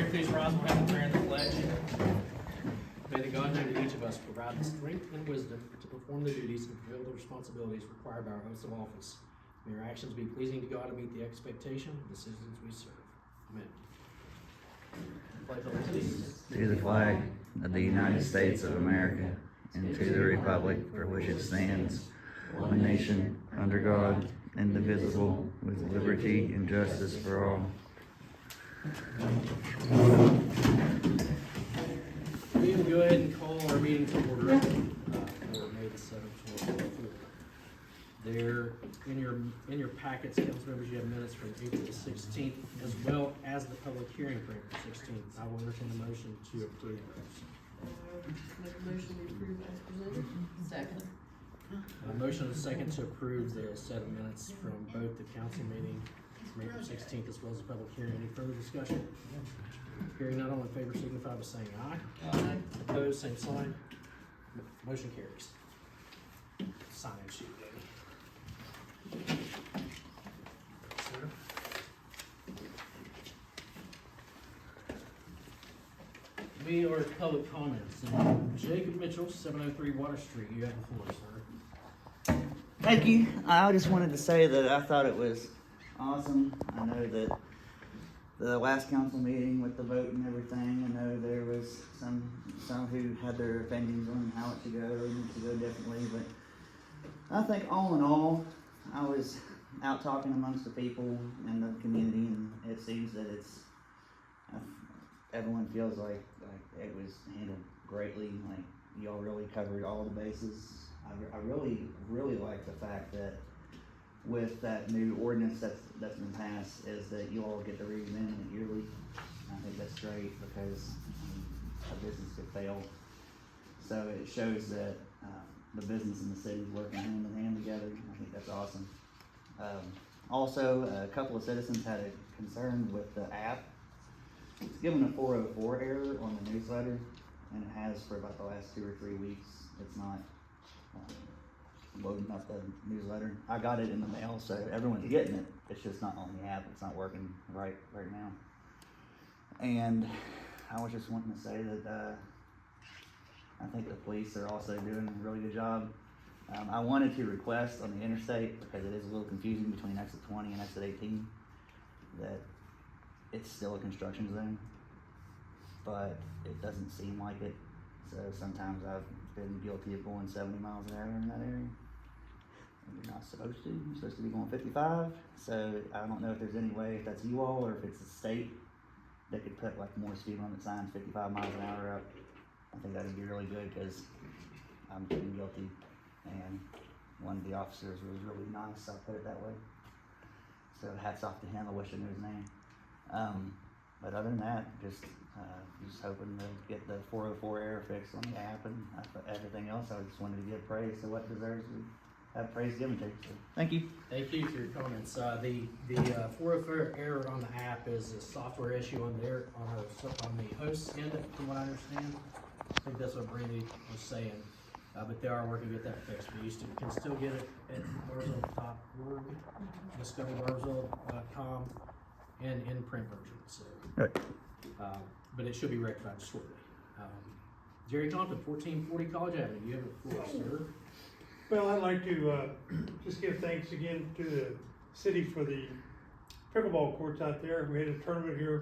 Mary, please rise and have the prayer and the pledge. May the God known to each of us provide the strength and wisdom to perform the duties and fulfill the responsibilities required by our oaths of office. May our actions be pleasing to God and meet the expectation of the citizens we serve. Amen. Pledge allegiance To the flag of the United States of America and to the republic for which it stands, one nation, under God, indivisible, with liberty and justice for all. We will go ahead and call our meeting to order for May the 7th, 2024. There, in your packets, council members, you have minutes from April the 16th, as well as the public hearing for April 16th. I will entertain a motion to approve those. Make a motion to approve as presented. Second. A motion and a second to approve the set of minutes from both the council meeting from April 16th as well as the public hearing. Any further discussion? Hearing none, all in favor signify by saying aye. Aye. Opposed, same sign. Motion carries. Sign in sheet, baby. Sir? We are at public comments. Jacob Mitchell, 703 Water Street. You have the floor, sir. Thank you. I just wanted to say that I thought it was awesome. I know that the last council meeting with the vote and everything, I know there was some who had their opinions on how it should go, or needs to go differently, but I think all in all, I was out talking amongst the people in the community, and it seems that everyone feels like it was handled greatly. Like, y'all really covered all the bases. I really like the fact that with that new ordinance that's been passed, is that you all get to re-examine it yearly. I think that's great, because a business could fail. So it shows that the business and the city is working hand in hand together. I think that's awesome. Also, a couple of citizens had a concern with the app. It's given a 404 error on the newsletter, and it has for about the last 2 or 3 weeks. It's not loading up the newsletter. I got it in the mail, so everyone's getting it. It's just not on the app. It's not working right now. And I was just wanting to say that I think the police are also doing a really good job. I wanted to request on the interstate, because it is a little confusing between exit 20 and exit 18, that it's still a construction zone, but it doesn't seem like it. So sometimes I've been guilty of going 70 miles an hour in that area. And you're not supposed to. You're supposed to be going 55. So I don't know if there's any way, if that's you all or if it's the state, that could put like more speed limit signs, 55 miles an hour up. I think that would be really good, because I'm getting guilty, and one of the officers was really nice, I'll put it that way. So hats off to him. I wish I knew his name. But other than that, just hoping to get the 404 error fixed on the app, and everything else. I just wanted to give praise to what deserves to have praise given to. So thank you. Thank you for your comments. The 404 error on the app is a software issue on the host end, from what I understand. I think that's what Brandy was saying. But they are working to get that fixed. You can still get it at Barboursville.org, discoverbarboursville.com, and in print version. So, Right. but it should be rectified shortly. Jerry Compton, 1440 College Avenue. You have the floor, sir. Well, I'd like to just give thanks again to the city for the pickleball courts out there. We had a tournament here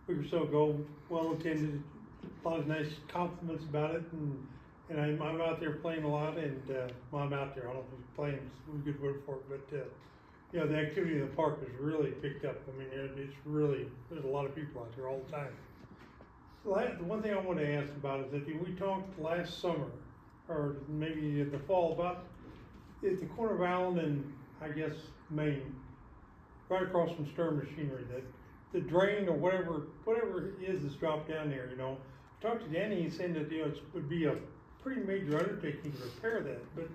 a week or so ago, well attended, a lot of nice compliments about it, and I'm out there playing a lot, and well, I'm out there, I don't know if playing is a good word for it, but you know, the activity in the park has really picked up. I mean, it's really, there's a lot of people out there all the time. The one thing I want to ask about is that we talked last summer, or maybe in the fall, about at the corner of Allen and I guess Main, right across from Stern Machinery, that the drain or whatever it is that's dropped down there, you know. I talked to Danny, he's saying that, you know, it would be a pretty major undertaking to repair that, but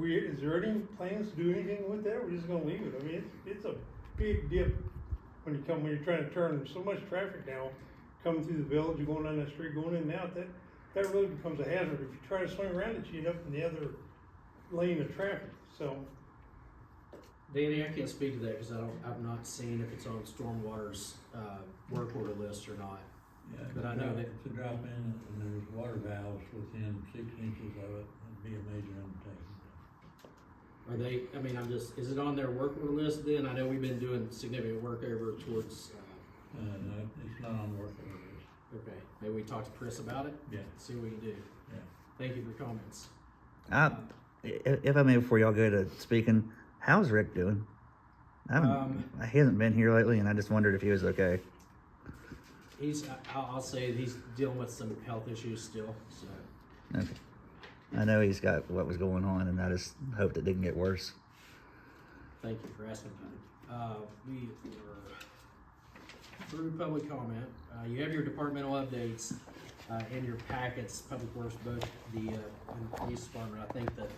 is there any plans to do anything with that? We're just gonna leave it. I mean, it's a big dip when you're trying to turn. There's so much traffic now coming through the village, you're going down that street, going in and out, that really becomes a hazard. If you try to swing around it, you end up in the other lane of traffic. So, Danny, I can't speak to that because I've not seen if it's on Stormwater's work order list or not. Yeah, But I know that- to drop in and there's water valves within 6 inches of it, it'd be a major undertaking. Are they, I mean, is it on their work order list then? I know we've been doing significant work over towards, No, it's not on the work order list. okay, maybe we talk to Chris about it? Yeah. See what we can do. Yeah. Thank you for your comments. If I may, before y'all go to speaking, how's Rick doing? He hasn't been here lately, and I just wondered if he was okay. I'll say he's dealing with some health issues still, so. Okay. I know he's got what was going on, and I just hoped it didn't get worse. Thank you for asking about it. We are through public comment. You have your departmental updates in your packets, Public Works, both the and the police department. I think the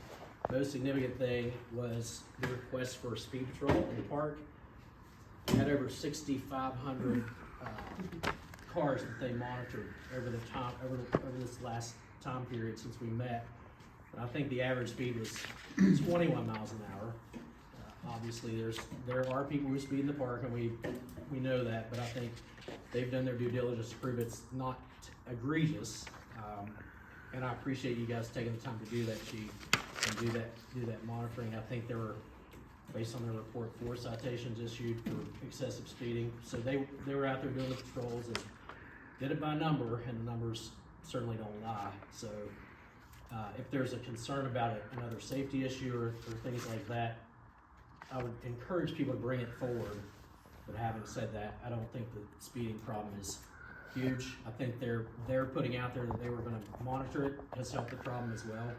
most significant thing was the request for speed patrol in the park. We had over 6,500 cars that they monitored over this last time period since we met. I think the average speed was 21 miles an hour. Obviously, there are people who speed in the park, and we know that, but I think they've done their due diligence to prove it's not egregious. And I appreciate you guys taking the time to do that, Chief, and do that monitoring. I think there were, based on their report, 4 citations issued for excessive speeding. So they were out there doing the patrols and did it by number, and the numbers certainly don't lie. So if there's a concern about another safety issue or things like that, I would encourage people to bring it forward. But having said that, I don't think the speeding problem is huge. I think they're putting out there that they were gonna monitor it, has helped the problem as well.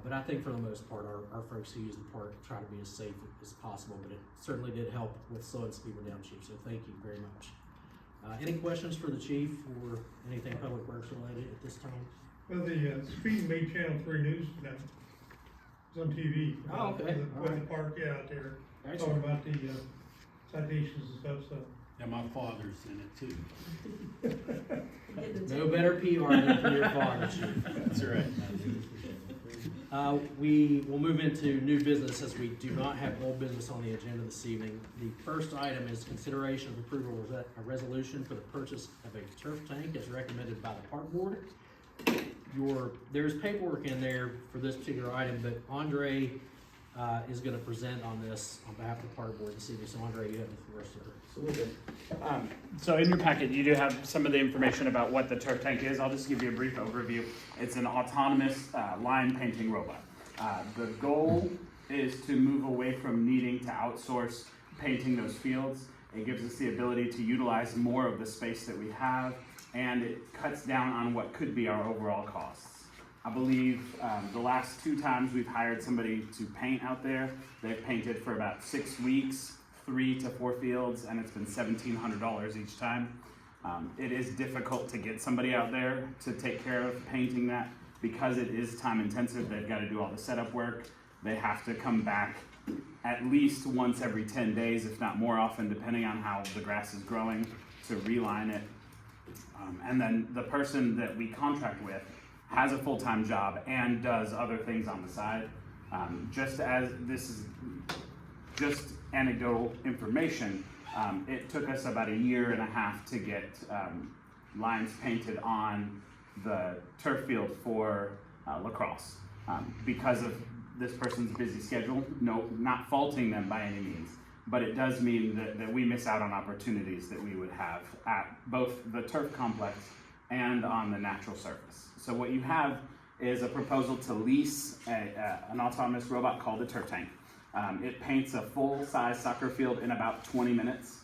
But I think for the most part, our folks who use the park try to be as safe as possible, but it certainly did help with slowing people down, Chief, so thank you very much. Any questions for the chief or anything Public Works related at this time? Well, the speed made Channel 3 News tonight. It's on TV. Oh, okay. With the park out there, talking Excellent. about the citations and stuff, so. Yeah, my father's in it too. No better PR than for your father, Chief. That's right. We will move into new business as we do not have old business on the agenda this evening. The first item is consideration of approval of a resolution for the purchase of a turf tank as recommended by the park board. There's paperwork in there for this particular item, but Andre is gonna present on this on behalf of the park board this evening. So Andre, you have the floor, sir. So in your packet, you do have some of the information about what the turf tank is. I'll just give you a brief overview. It's an autonomous line painting robot. The goal is to move away from needing to outsource painting those fields. It gives us the ability to utilize more of the space that we have, and it cuts down on what could be our overall costs. I believe the last 2 times we've hired somebody to paint out there, they've painted for about 6 weeks, 3 to 4 fields, and it's been $1,700 each time. It is difficult to get somebody out there to take care of painting that because it is time intensive. They've got to do all the setup work. They have to come back at least once every 10 days, if not more often, depending on how the grass is growing, to reline it. And then the person that we contract with has a full-time job and does other things on the side. Just as this is just anecdotal information, it took us about 1.5 years to get lines painted on the turf field for lacrosse. Because of this person's busy schedule, no, not faulting them by any means, but it does mean that we miss out on opportunities that we would have at both the turf complex and on the natural surface. So what you have is a proposal to lease an autonomous robot called the turf tank. It paints a full-size soccer field in about 20 minutes.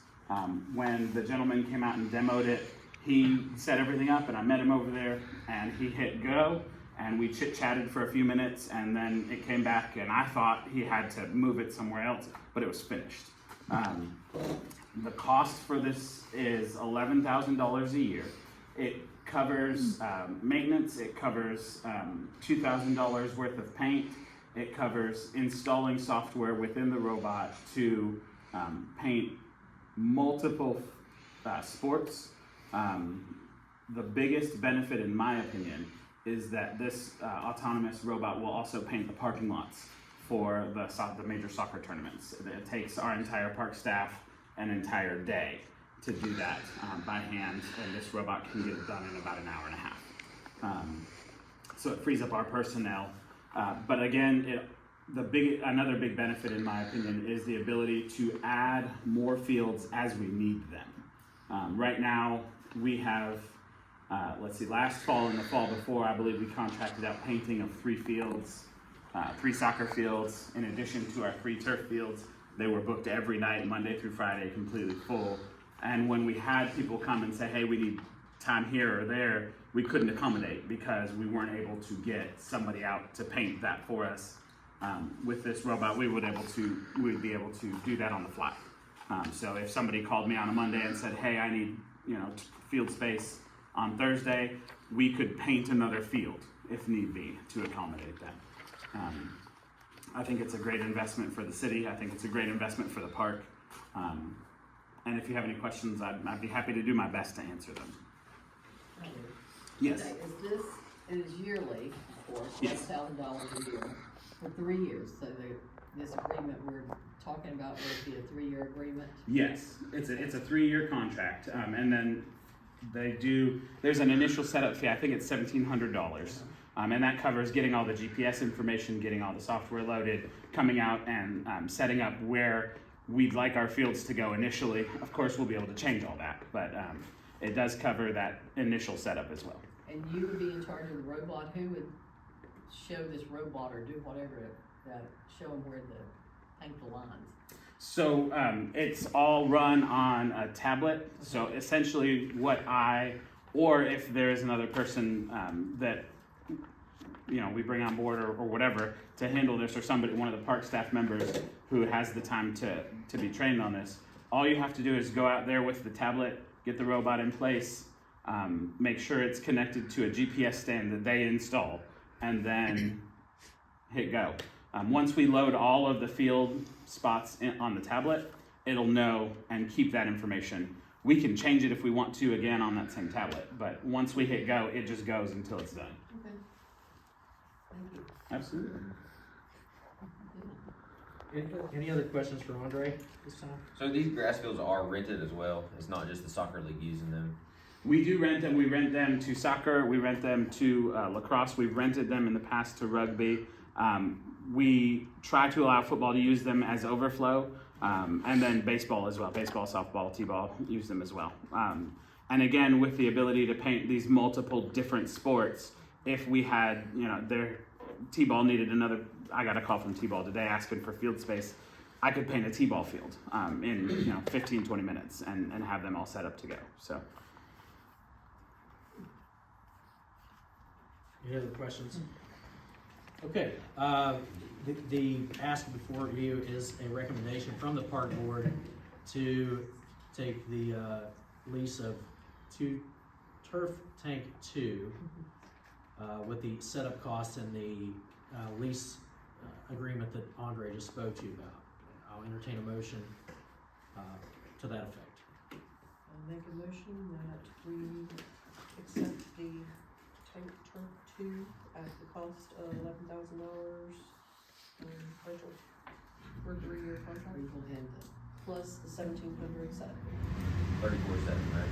When the gentleman came out and demoed it, he set everything up, and I met him over there, and he hit go, and we chit-chatted for a few minutes, and then it came back, and I thought he had to move it somewhere else, but it was finished. The cost for this is $11,000 a year. It covers maintenance, it covers $2,000 worth of paint, it covers installing software within the robot to paint multiple sports. The biggest benefit, in my opinion, is that this autonomous robot will also paint the parking lots for the major soccer tournaments. It takes our entire park staff an entire day to do that by hand, and this robot can get it done in about an hour and a half. So it frees up our personnel. But again, another big benefit, in my opinion, is the ability to add more fields as we need them. Right now, we have, last fall and the fall before, I believe we contracted out painting of 3 fields, 3 soccer fields, in addition to our 3 turf fields. They were booked every night, Monday through Friday, completely full. And when we had people come and say, hey, we need time here or there, we couldn't accommodate because we weren't able to get somebody out to paint that for us. With this robot, we'd be able to do that on the fly. So if somebody called me on a Monday and said, hey, I need, field space on Thursday, we could paint another field if need be to accommodate that. I think it's a great investment for the city. I think it's a great investment for the park. And if you have any questions, I'd be happy to do my best to answer them. Yes. Okay, it is yearly, of course, Yes. $1,000 a year for 3 years, so this agreement we're talking about would be a 3-year agreement? Yes, it's a 3-year contract, and then there's an initial setup fee. I think it's $1,700, and that covers getting all the GPS information, getting all the software loaded, coming out and setting up where we'd like our fields to go initially. Of course, we'll be able to change all that, but it does cover that initial setup as well. And you would be in charge of the robot. Who would show this robot or do whatever to show them where to paint the lines? So it's all run on a tablet. So essentially or if there is another person that we bring on board or whatever to handle this, or one of the park staff members who has the time to be trained on this, all you have to do is go out there with the tablet, get the robot in place, make sure it's connected to a GPS stand that they install, and then hit go. Once we load all of the field spots on the tablet, it'll know and keep that information. We can change it if we want to again on that same tablet, but once we hit go, it just goes until it's done. Okay. Thank you. Absolutely. Any other questions for Andre this time? So these grass fields are rented as well? It's not just the soccer league using them? We do rent them. We rent them to soccer. We rent them to lacrosse. We've rented them in the past to rugby. We try to allow football to use them as overflow, and then baseball as well. Baseball, softball, t-ball, use them as well. And again, with the ability to paint these multiple different sports, if we had, their t-ball needed another, I got a call from t-ball today asking for field space. I could paint a t-ball field in 15, 20 minutes and have them all set up to go. So. Any other questions? Okay, the ask before you is a recommendation from the park board to take the lease of 2 Turf Tank 2 with the setup costs and the lease agreement that Andre just spoke to you about. I'll entertain a motion to that effect. I'll make a motion that we accept the Tank Turf 2 at the cost of $11,000 rental for a 3-year contract. Plus the $1,700 set. 34,700, right?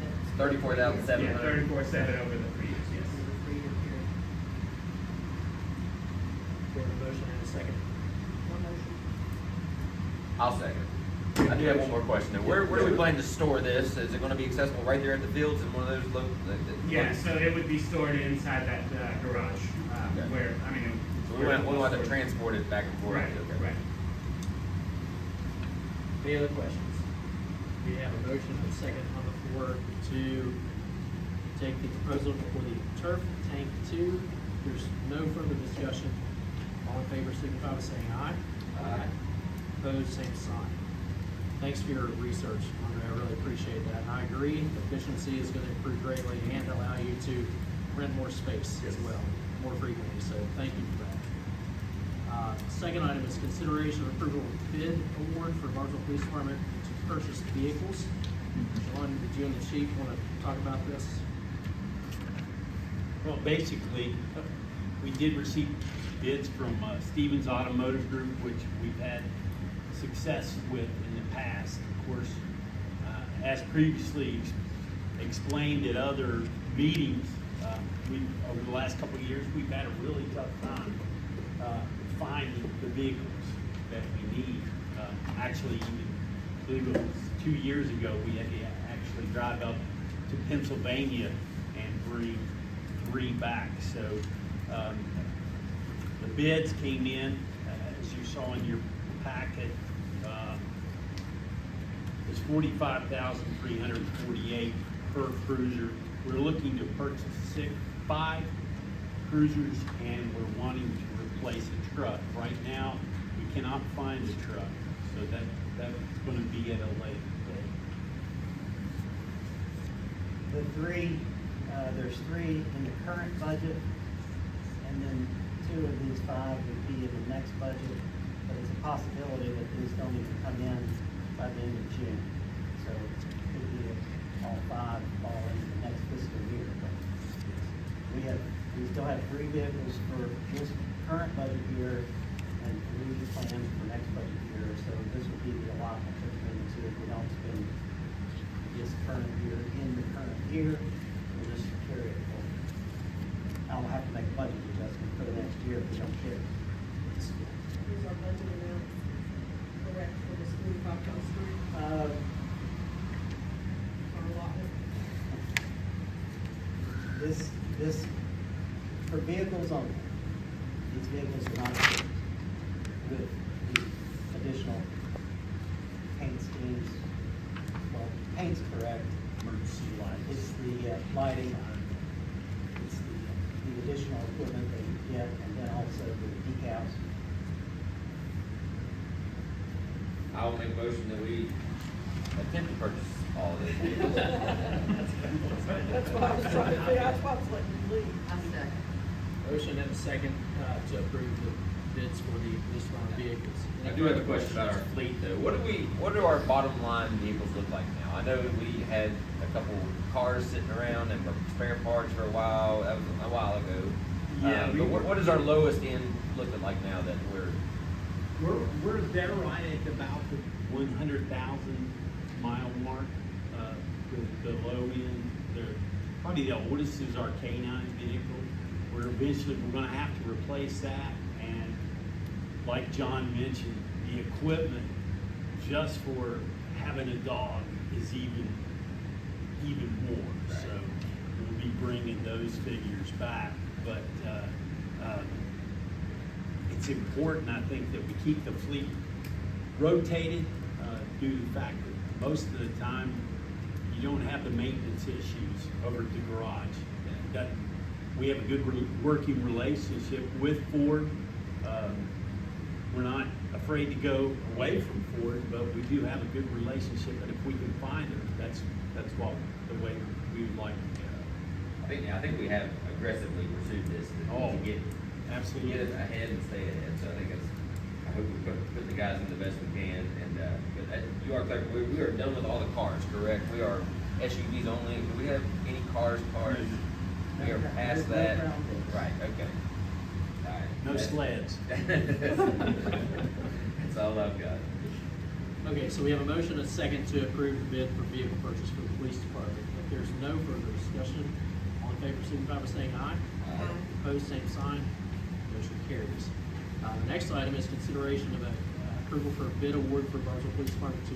Yeah. It's 34,700. Yeah, 34,700 over the 3 years. Yes. For a 3-year period. We have a motion and a second. One motion. I'll second. I do have one more question though. Where do we plan to store this? Is it going to be accessible right there at the fields in one of those Yeah, so it would be stored inside that garage, Okay. where, So we won't have to transport it back and forth. Right, Okay. right. Any other questions? We have a motion and a second on the floor to take the proposal for the Turf Tank 2. There's no further discussion. All in favor signify by saying aye. Aye. Opposed, same sign. Thanks for your research, Andre. I really appreciate that. And I agree, efficiency is going to improve greatly and allow you to rent more space as well, more frequently. So thank you for that. Second item is consideration of approval of bid award for Barboursville Police Department to purchase vehicles. John, did you and the chief want to talk about this? Well, basically, we did receive bids from Stevens Automotive Group, which we've had success with in the past. Of course, as previously explained at other meetings, over the last couple of years, we've had a really tough time finding the vehicles that we need. Actually, even, I believe it was 2 years ago, we had to actually drive up to Pennsylvania and bring 3 back. So the bids came in, as you saw in your packet, it's $45,348 per cruiser. We're looking to purchase 5 cruisers, and we're wanting to replace a truck. Right now, we cannot find a truck, so that's going to be at a later date. There's 3 in the current budget, and then 2 of these 5 would be in the next budget, but it's a possibility that these don't even come in by the end of June. So it could be that all 5 fall into the next fiscal year. But we still have 3 vehicles for this current budget year and 3 planned for next budget year. So this would be the allotment between the 2. If we don't spend this current year in the current year, we'll just carry it forward. I'll have to make a budget adjustment for the next year if we don't carry it. Is our budget amount correct for this 45 times 3? Our allotment? This, for vehicles only, these vehicles are not equipped with the additional paint schemes. Well, paint's correct. Emergency lights. It's the lighting, it's the additional equipment that you get, and then also the decals. I will make a motion that we attempt to purchase all of these vehicles. That's what I was trying to figure out, that's why I was letting you leave. Motion and a second to approve the bids for the police department vehicles. I do have a question about our fleet though. What do our bottom line vehicles look like now? I know we had a couple cars sitting around and were spare parts for a while. That was a while ago. Yeah, But what is our lowest end looking like now that we're? We're there right at about the 100,000 mile mark. The low end, probably the oldest is our K9 vehicle. We're gonna have to replace that, and like John mentioned, the equipment just for having a dog is even more. Right. So we'll be bringing those figures back, but it's important, I think, that we keep the fleet rotated due to the fact that most of the time you don't have the maintenance issues over at the garage. We have a good working relationship with Ford. We're not afraid to go away from Ford, but we do have a good relationship, and if we can find them, that's what the way we would like to go. I think we have aggressively pursued this to get Absolutely. it ahead and stay ahead. So I think I hope we put the guys in the best we can. And but you are correct. We are done with all the cars, correct? We are SUVs only. Do we have any cars? We are past that. Right. Okay. All right. No sleds. That's all I've got. Okay, so we have a motion and a second to approve the bid for vehicle purchase for the police department. If there's no further discussion, all in favor signify by saying aye. Opposed, same sign. Motion carries. The next item is consideration of approval for a bid award for Barboursville Police Department to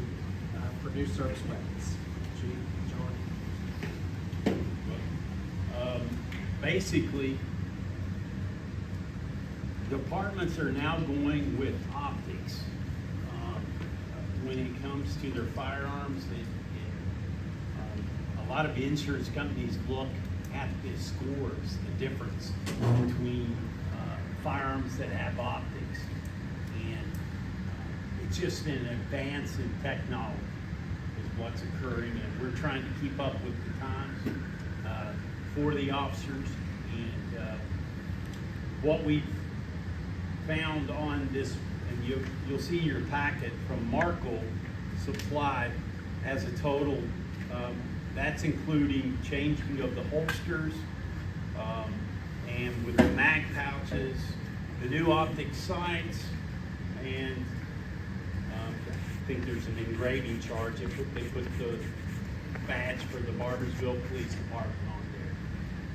produce service weapons. Chief, John. Basically, departments are now going with optics. When it comes to their firearms, a lot of insurance companies look at the scores, the difference between firearms that have optics. And it's just an advance in technology is what's occurring, and we're trying to keep up with the times for the officers. And what we've found on this, and you'll see your packet from Markle Supply has a total, that's including changing of the holsters, and with the mag pouches, the new optic sights, and I think there's an engraving charge. They put badge for the Barboursville Police Department on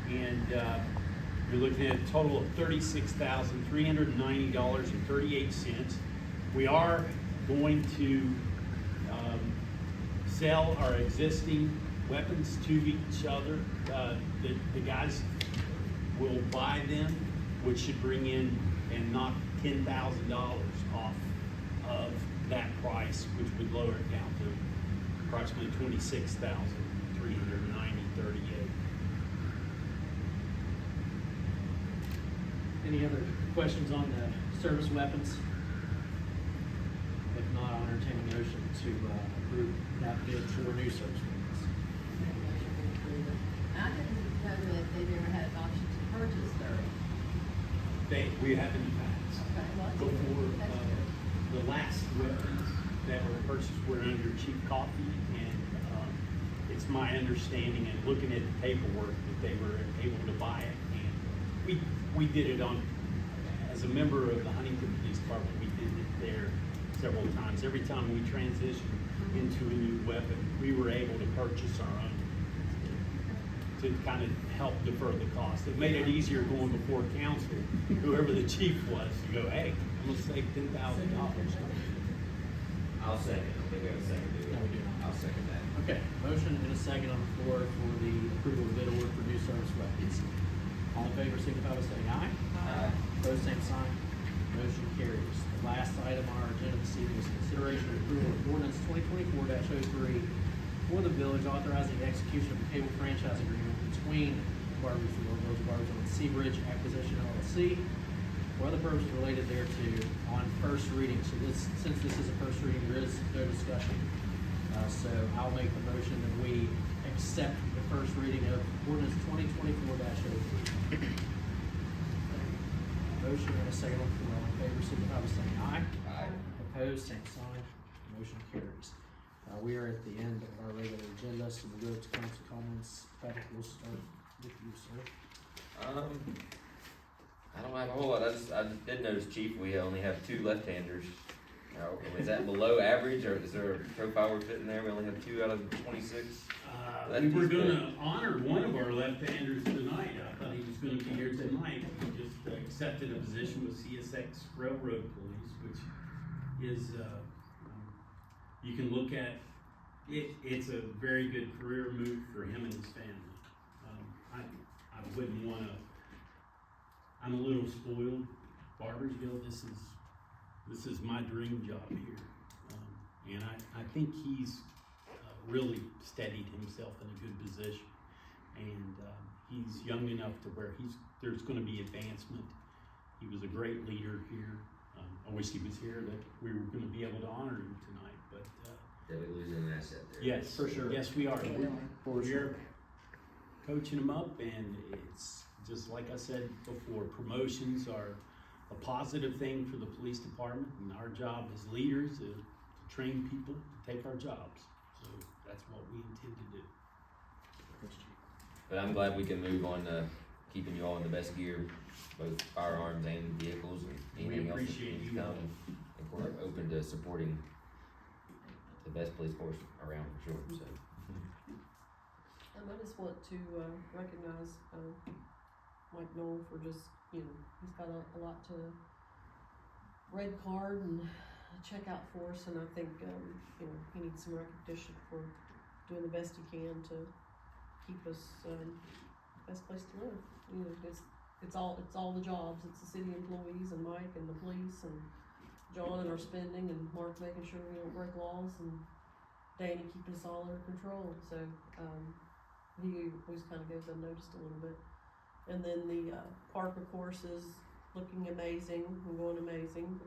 there. And, you're looking at a total of $36,390.38. We are going to, sell our existing weapons to each other. The guys will buy them, which should bring in and knock $10,000 off of that price, which would lower it down to approximately $26,390.38. Any other questions on the service weapons? If not, I'll entertain a motion to approve that bid for new service weapons. I didn't know that they've ever had an option to purchase their. We have in the past. Okay, well, that's Before, good. That's good. the last weapons that were purchased were under Chief Coffey, and, it's my understanding and looking at the paperwork that they were able to buy it, and we did it on, as a member of the Huntington Police Department, we did it there several times. Every time we transitioned into a new weapon, we were able to purchase our own to kind of help defer the cost. It made it easier going before council, whoever the chief was, to go, hey, I'm gonna save $10,000. I'll second, I think we have a second, do we? No, we do not. I'll second that. Okay, motion and a second on the floor for the approval of bid award for new service weapons. All in favor, signify by saying aye. Aye. Opposed, same sign. Motion carries. The last item on our agenda this evening is consideration of approval of ordinance 2024-03 for the village authorizing the execution of a cable franchise agreement between Barboursville, Village of Barboursville, and Seabridge Acquisition LLC for other purposes related thereto on first reading. So since this is a first reading, there is no discussion. So I'll make the motion that we accept the first reading of ordinance 2024-03. Motion and a second on the floor. All in favor, signify by saying aye. Aye. Opposed, same sign. Motion carries. We are at the end of our regular agenda, so we'll go to council comments. Patrick, we'll start with you, sir. I don't have a whole lot, I just did notice, Chief, we only have 2 left-handers. Now, is that below average, or is there a profile we're fitting there, we only have 2 out of 26? We were gonna honor one of our left-handers tonight. I thought he was gonna be here tonight. He just accepted a position with CSX Railroad Police, which is, you can look at, it's a very good career move for him and his family. I wouldn't wanna, I'm a little spoiled. Barboursville, this is my dream job here. And I think he's really steadied himself in a good position. And he's young enough to where there's gonna be advancement. He was a great leader here. I wish he was here, that we were gonna be able to honor him tonight, but, Definitely losing an asset there. yes, For sure. Yes, we are. Yeah. We're coaching him up, and it's just like I said before, promotions are a positive thing for the police department, and our job as leaders is to train people to take our jobs. So that's what we intend to do. But I'm glad we can move on to keeping you all in the best gear, both firearms and vehicles and anything else that appreciate needs you to all. come. And we're open to supporting the best police force around for sure, so. I just want to recognize Mike Knoll for just, he's got a lot to red card and check out for us, and I think, he needs some recognition for doing the best he can to keep us best place to live. It's all the jobs. It's the city employees and Mike and the police and John and our spending and Mark making sure we don't break laws and Danny keeping us all under control. So he always kind of goes unnoticed a little bit. And then the park, of course, is looking amazing and going amazing.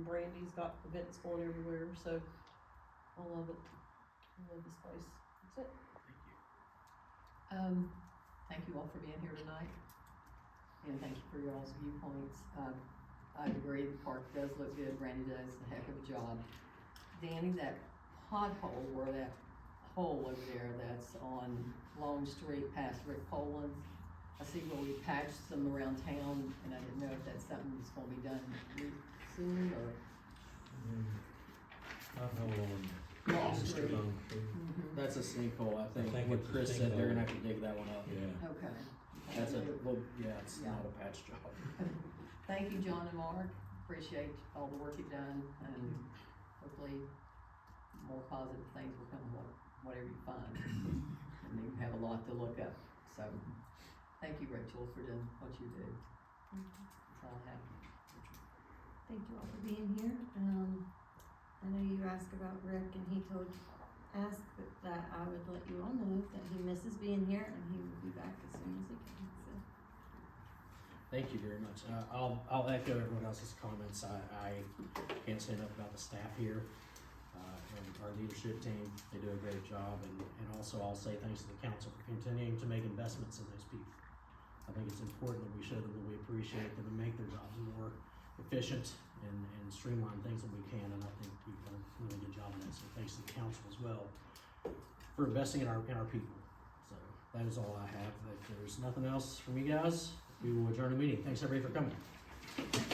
Brandy's got events going everywhere, so I love it. I love this place. That's it. Thank you all for being here tonight, and thank you for y'all's viewpoints. I agree, the park does look good, Randy does a heck of a job. Danny, that pothole, or that hole over there that's on Long Street past Rick Poland's, I see where we patched some around town, and I didn't know if that's something that's gonna be done soon, or, Pothole on Lost Mr. Street. Bone Street. Mhm. That's a sinkhole, I I think, think what it's a Chris said, they're gonna sinkhole. have to dig that one up. Yeah. Okay. That's a, well, yeah, it's Yeah. not a patch job. Thank you, John and Mark, appreciate all the work you've done, and hopefully more positive things will come of whatever you find. And you have a lot to look up, so, thank you, Rachel, for doing what you do. That's all I have. Thank you all for being here. I know you asked about Rick and he asked that I would let you all know that he misses being here and he will be back as soon as he can, so. Thank you very much. I'll echo everyone else's comments. I can't say enough about the staff here, and our leadership team. They do a great job, and also I'll say thanks to the council for continuing to make investments in those people. I think it's important that we show them that we appreciate them and make their jobs more efficient and streamline things that we can, and I think we've done a really good job of that. So thanks to the council as well for investing in our people. So that is all I have. If there's nothing else from you guys, we will adjourn the meeting. Thanks everybody for coming.